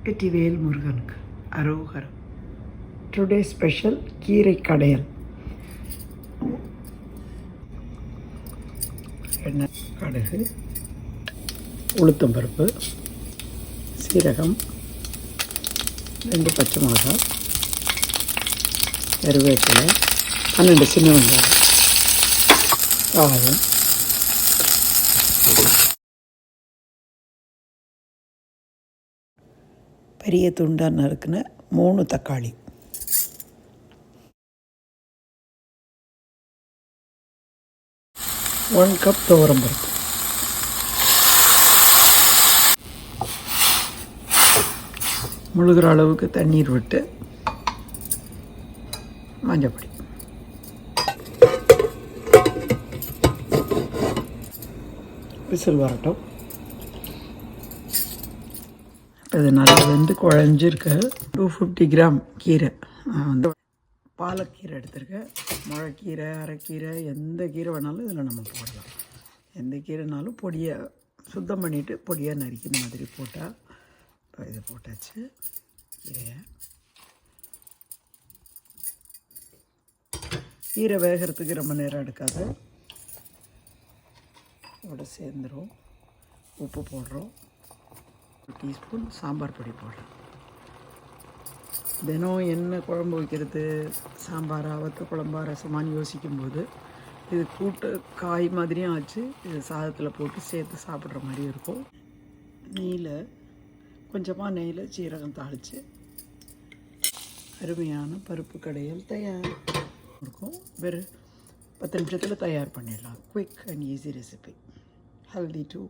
வெற்றிவேல் முருகனுக்கு அரோகரம். Today special கீரை கடையல். எண்ணெய், கடுகு, உளுத்தம்பருப்பு, சீரகம், 2 பச்சை மிளகாய், கருவேப்பிலை, 12 சின்ன வெங்காயம், காயம், பெரிய துண்டாக நறுக்குன 3 தக்காளி, ஒன் கப் துவரம்பருப்பு, முழுகிற அளவுக்கு தண்ணீர் விட்டு மஞ்சப்பொடி, விசில் வரட்டும். இது நல்லா வெந்து குழஞ்சிருக்கு. 250 கிராம் கீரை, நான் வந்து பாலக்கீரை எடுத்திருக்கேன். முளைக்கீரை, அரைக்கீரை, எந்த கீரை வேணாலும் இதில் நம்ம போடலாம். எந்த கீரைனாலும் பொடியை சுத்தம் பண்ணிவிட்டு பொடியாக நறுக்கி இந்த மாதிரி போட்டால். இப்போ இதை போட்டாச்சு. கீரையை கீரை வேகிறதுக்கு ரொம்ப நேரம் எடுக்காது. இதோட சேர்ந்துடும். உப்பு போடுறோம். 1 டீஸ்பூன் சாம்பார் பொடி போடுறோம். தினம் என்ன குழம்பு வைக்கிறது, சாம்பாரா, வத்த குழம்பா, ரசமானு யோசிக்கும்போது இது கூட்டு காய் மாதிரியும் ஆச்சு. இது சாதத்தில் போட்டு சேர்த்து சாப்பிட்ற மாதிரி இருக்கும். கொஞ்சமாக நெய்யில் சீரகம் தாளித்து அருமையான பருப்பு கடையல் தயார் இருக்கும். வெறும் 10 நிமிஷத்தில் தயார் பண்ணிடலாம். Quick and easy recipe. Healthy two.